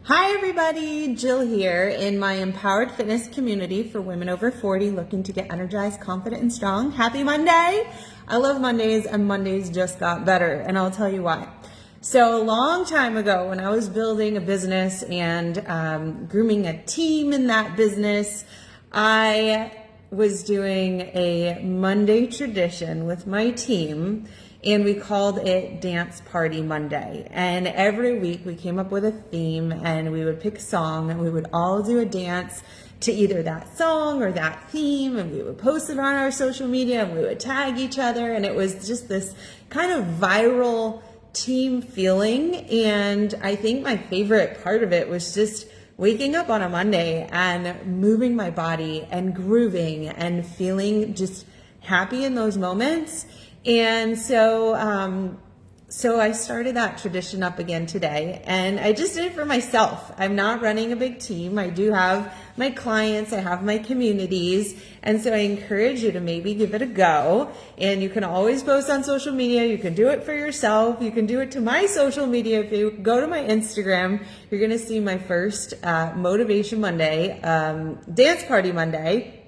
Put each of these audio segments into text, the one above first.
Hi everybody, Jill here in my empowered fitness community for women over 40 looking to get energized, confident, and strong. Happy Monday! I love Mondays, and Mondays just got better, and I'll tell you why. So a long time ago when I was building a business and grooming a team in that business, I was doing a Monday tradition with my team, and we called it Dance Party Monday. And every week we came up with a theme, and we would pick a song, and we would all do a dance to either that song or that theme, and we would post it on our social media, and we would tag each other, and it was just this kind of viral team feeling. And I think my favorite part of it was just waking up on a Monday and moving my body and grooving and feeling just happy in those moments. And so I started that tradition up again today, and I just did it for myself. I'm not running a big team. I do have my clients, I have my communities, and so I encourage you to maybe give it a go. And you can always post on social media. You can do it for yourself. You can do it to my social media. If you go to my Instagram, you're going to see my first Motivation Monday, Dance Party Monday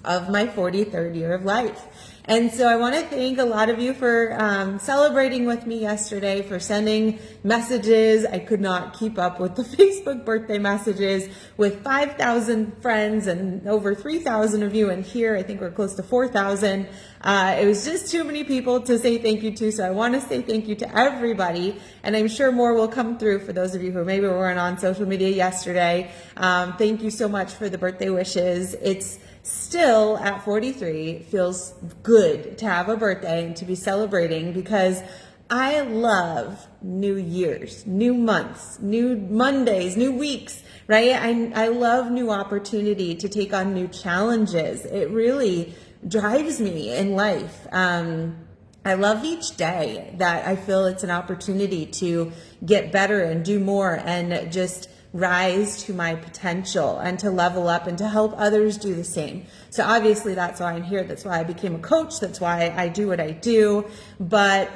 of my 43rd year of life. And so I want to thank a lot of you for celebrating with me yesterday, for sending messages. I could not keep up with the Facebook birthday messages with 5,000 friends and over 3,000 of you in here. I think we're close to 4,000. It was just too many people to say thank you to, so I want to say thank you to everybody, and I'm sure more will come through for those of you who maybe weren't on social media yesterday. Thank you so much for the birthday wishes. It's still at 43 feels good to have a birthday and to be celebrating, because I love new years, new months, new Mondays, new weeks, right? I love new opportunity to take on new challenges. It really drives me in life. I love each day that I feel it's an opportunity to get better and do more and just rise to my potential and to level up and to help others do the same. So obviously that's why I'm here. That's why I became a coach. That's why I do what I do. But,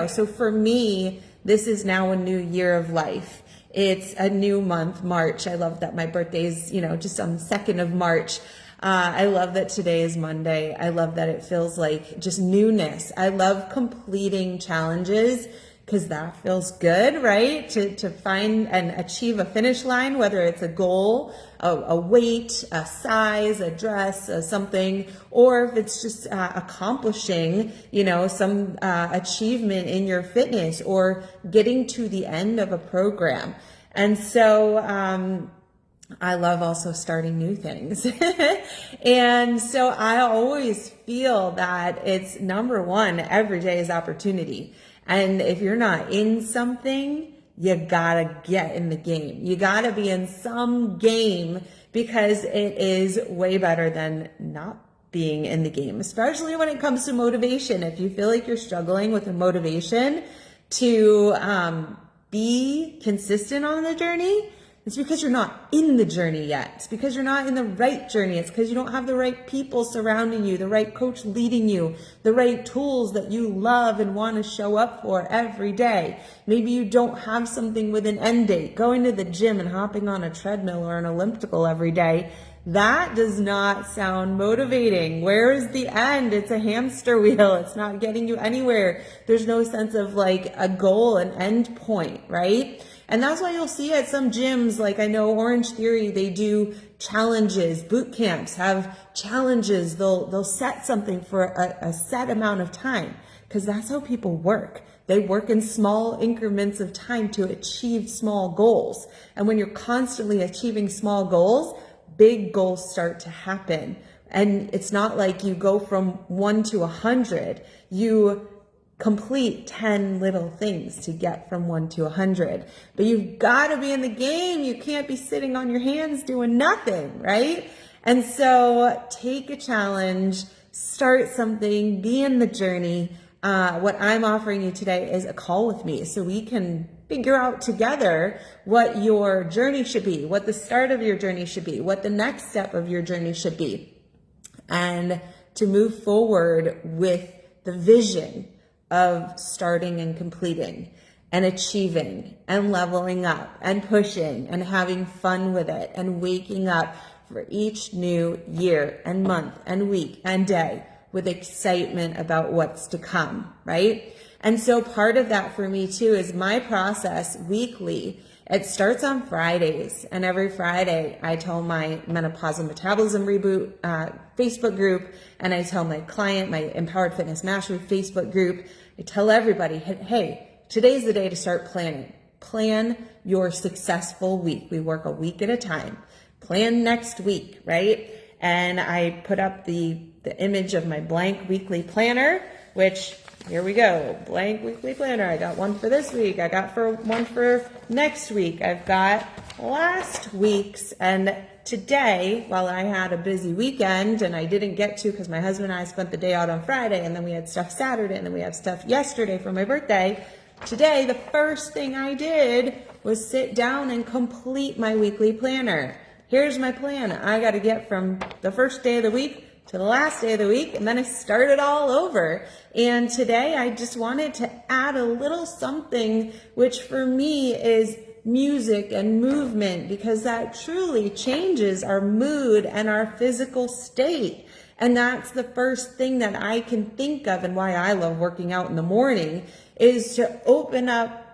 so for me, this is now a new year of life. It's a new month, March. I love that my birthday is, just on the 2nd of March. I love that today is Monday. I love that it feels like just newness. I love completing challenges, because that feels good, right? To find and achieve a finish line, whether it's a goal, a weight, a size, a dress, something, or if it's just accomplishing, some achievement in your fitness or getting to the end of a program. And so, I love also starting new things. And so I always feel that it's number one, every day is opportunity. And if you're not in something, you gotta get in the game. You gotta be in some game, because it is way better than not being in the game, especially when it comes to motivation. If you feel like you're struggling with the motivation to be consistent on the journey, it's because you're not in the journey yet. It's because you're not in the right journey. It's because you don't have the right people surrounding you, the right coach leading you, the right tools that you love and want to show up for every day. Maybe you don't have something with an end date. Going to the gym and hopping on a treadmill or an elliptical every day, that does not sound motivating. Where is the end? It's a hamster wheel. It's not getting you anywhere. There's no sense of like a goal, an end point, right? And that's why you'll see at some gyms, like I know Orange Theory, they do challenges. Boot camps have challenges. They'll set something for a set amount of time, because that's how people work. They work in small increments of time to achieve small goals. And when you're constantly achieving small goals, big goals start to happen. And it's not like you go from 1 to 100. You complete 10 little things to get from 1 to 100. But you've got to be in the game. You can't be sitting on your hands doing nothing, right? And so take a challenge, start something, be in the journey. What I'm offering you today is a call with me, so we can figure out together what your journey should be, what the start of your journey should be, what the next step of your journey should be, and to move forward with the vision of starting and completing. and achieving and leveling up and pushing and having fun with it and waking up for each new year and month and week and day with excitement about what's to come, right? And so part of that for me too is my process weekly. It starts on Fridays, and every Friday I tell my Menopausal Metabolism Reboot Facebook group, and I tell my client, my Empowered Fitness Mastery Facebook group, I tell everybody, hey, today's the day to start planning. Plan your successful week. We work a week at a time. Plan next week, right? And I put up the image of my blank weekly planner, which here we go, blank weekly planner. I got one for this week. I got one for next week. I've got last week's, and today, while I had a busy weekend and I didn't get to because my husband and I spent the day out on Friday, and then we had stuff Saturday, and then we have stuff yesterday for my birthday. Today, the first thing I did was sit down and complete my weekly planner. Here's my plan. I got to get from the first day of the week to the last day of the week, and then I started all over. And today I just wanted to add a little something, which for me is music and movement, because that truly changes our mood and our physical state. And that's the first thing that I can think of, and why I love working out in the morning, is to open up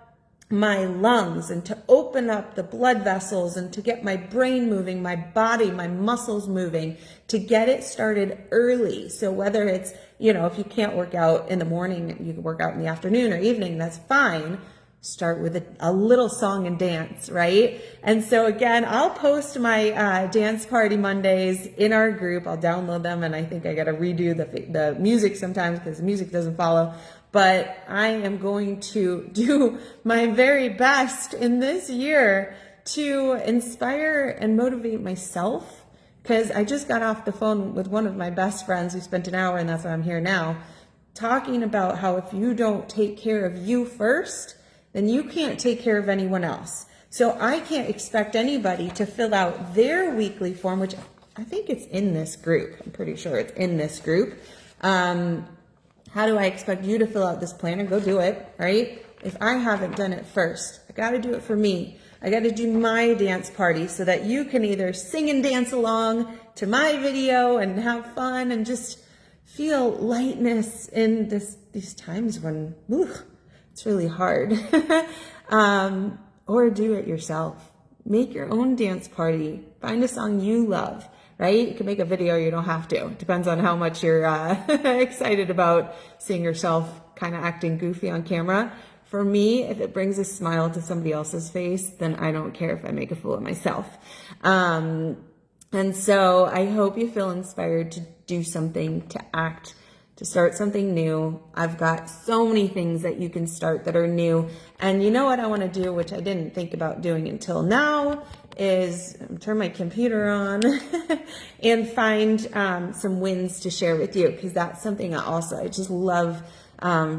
my lungs and to open up the blood vessels and to get my brain moving, my body, my muscles moving, to get it started early. So whether it's, if you can't work out in the morning, you can work out in the afternoon or evening, that's fine. Start with a little song and dance, right? And so again, I'll post my dance party Mondays in our group. I'll download them, and I think I got to redo the music sometimes because the music doesn't follow. But I am going to do my very best in this year to inspire and motivate myself, because I just got off the phone with one of my best friends. We spent an hour, and that's why I'm here now, talking about how if you don't take care of you first, then you can't take care of anyone else. So I can't expect anybody to fill out their weekly form, which I think it's in this group. I'm pretty sure it's in this group. How do I expect you to fill out this planner? Go do it, right? If I haven't done it first, I got to do it for me. I got to do my dance party so that you can either sing and dance along to my video and have fun and just feel lightness in these times when it's really hard. Or do it yourself. Make your own dance party. Find a song you love. Right? You can make a video, you don't have to. It depends on how much you're excited about seeing yourself kind of acting goofy on camera. For me, if it brings a smile to somebody else's face, then I don't care if I make a fool of myself. And so I hope you feel inspired to do something, to act, to start something new. I've got so many things that you can start that are new. And you know what I want to do, which I didn't think about doing until now, is turn my computer on and find some wins to share with you, because that's something I just love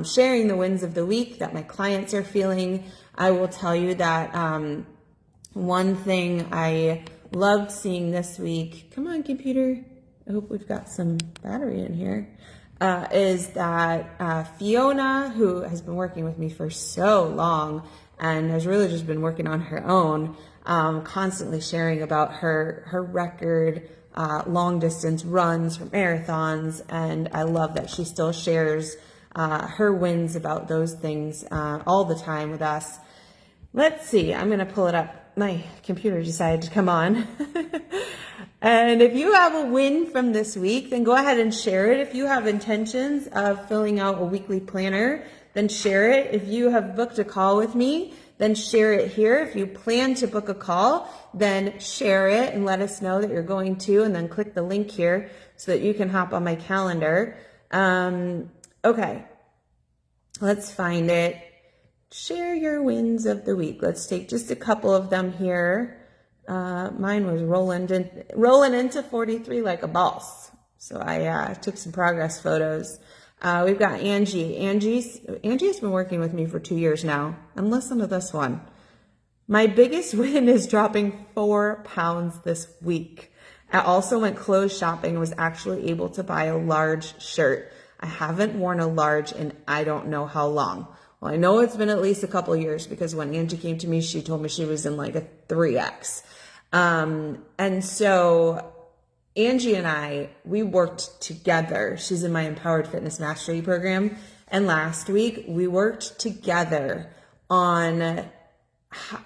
sharing the wins of the week that my clients are feeling. I will tell you that one thing I loved seeing this week, come on computer, I hope we've got some battery in here, is that Fiona, who has been working with me for so long and has really just been working on her own, constantly sharing about her record long distance runs, her marathons, and I love that she still shares her wins about those things all the time with us. Let's see, I'm going to pull it up. My computer decided to come on. And if you have a win from this week, then go ahead and share it. If you have intentions of filling out a weekly planner, then share it. If you have booked a call with me, then share it here. If you plan to book a call, then share it and let us know that you're going to, and then click the link here so that you can hop on my calendar. Okay, let's find it. Share your wins of the week. Let's take just a couple of them here. Mine was rolling into 43 like a boss. So I took some progress photos. We've got Angie. Angie's been working with me for 2 years now. And listen to this one. My biggest win is dropping 4 pounds this week. I also went clothes shopping and was actually able to buy a large shirt. I haven't worn a large in I don't know how long. Well, I know it's been at least a couple of years because when Angie came to me, she told me she was in like a 3X. And so Angie and I, we worked together. She's in my Empowered Fitness Mastery program. And last week we worked together on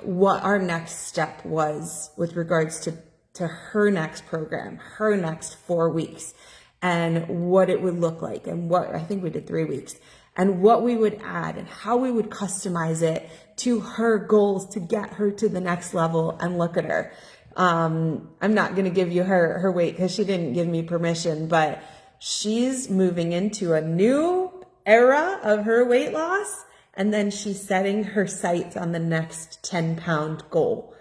what our next step was with regards to her next program, her next 4 weeks, and what it would look like, and what, I think we did 3 weeks, and what we would add and how we would customize it to her goals to get her to the next level. And look at her. I'm not going to give you her weight because she didn't give me permission, but she's moving into a new era of her weight loss. And then she's setting her sights on the next 10-pound goal.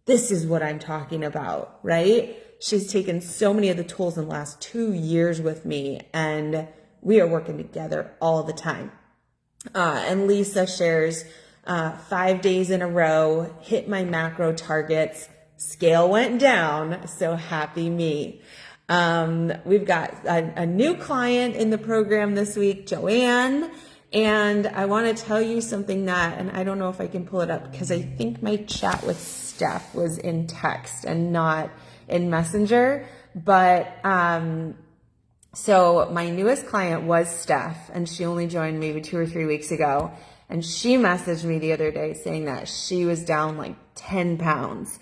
This is what I'm talking about, right? She's taken so many of the tools in the last 2 years with me, and we are working together all the time. And Lisa shares 5 days in a row, hit my macro targets, scale went down, so happy me. We've got a new client in the program this week, Joanne. And I want to tell you something that, and I don't know if I can pull it up because I think my chat with Steph was in text and not in Messenger. But so my newest client was Steph, and she only joined maybe 2 or 3 weeks ago. And she messaged me the other day saying that she was down like 10 pounds.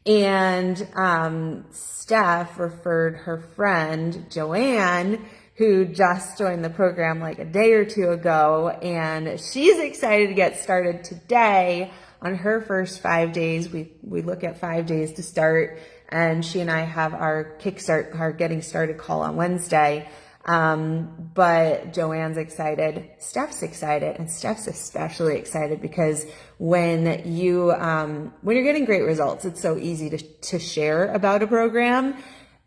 And Steph referred her friend, Joanne, who just joined the program like a day or two ago, and she's excited to get started today on her first 5 days. We look at 5 days to start, and she and I have our kickstart, our getting started call on Wednesday. But Joanne's excited, Steph's excited, and Steph's especially excited because when you're getting great results, it's so easy to share about a program.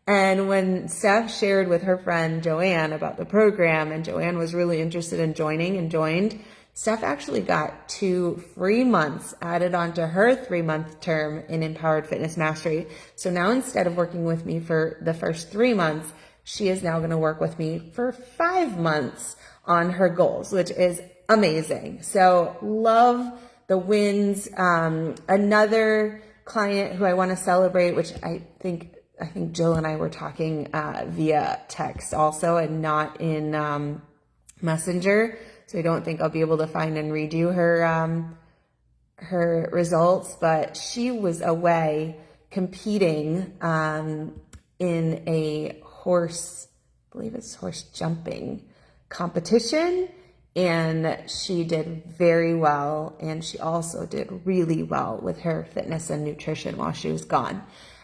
And when Steph shared with her friend Joanne about the program, and Joanne was really interested in joining and joined, Steph actually got 2 free months added onto her 3-month term in Empowered Fitness Mastery. So now instead of working with me for the first 3 months, she is now going to work with me for 5 months on her goals, which is amazing. So love the wins. Another client who I want to celebrate, which I think Jill and I were talking via text also and not in Messenger. So I don't think I'll be able to find and read you her results, but she was away competing in a horse, I believe it's horse jumping competition, and she did very well, and she also did really well with her fitness and nutrition while she was gone.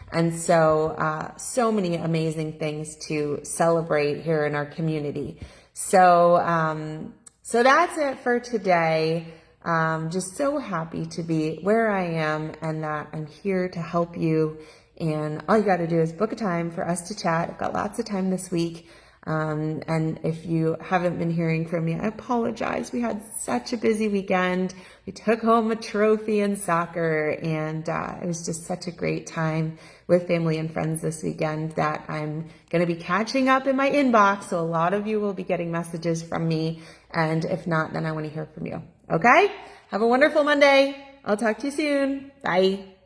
And so, so many amazing things to celebrate here in our community. So, so that's it for today. Just so happy to be where I am and that I'm here to help you. And all you got to do is book a time for us to chat. I've got lots of time this week. And if you haven't been hearing from me, I apologize. We had such a busy weekend. We took home a trophy in soccer, and it was just such a great time with family and friends this weekend that I'm going to be catching up in my inbox. So a lot of you will be getting messages from me. And if not, then I want to hear from you. Okay? Have a wonderful Monday. I'll talk to you soon. Bye.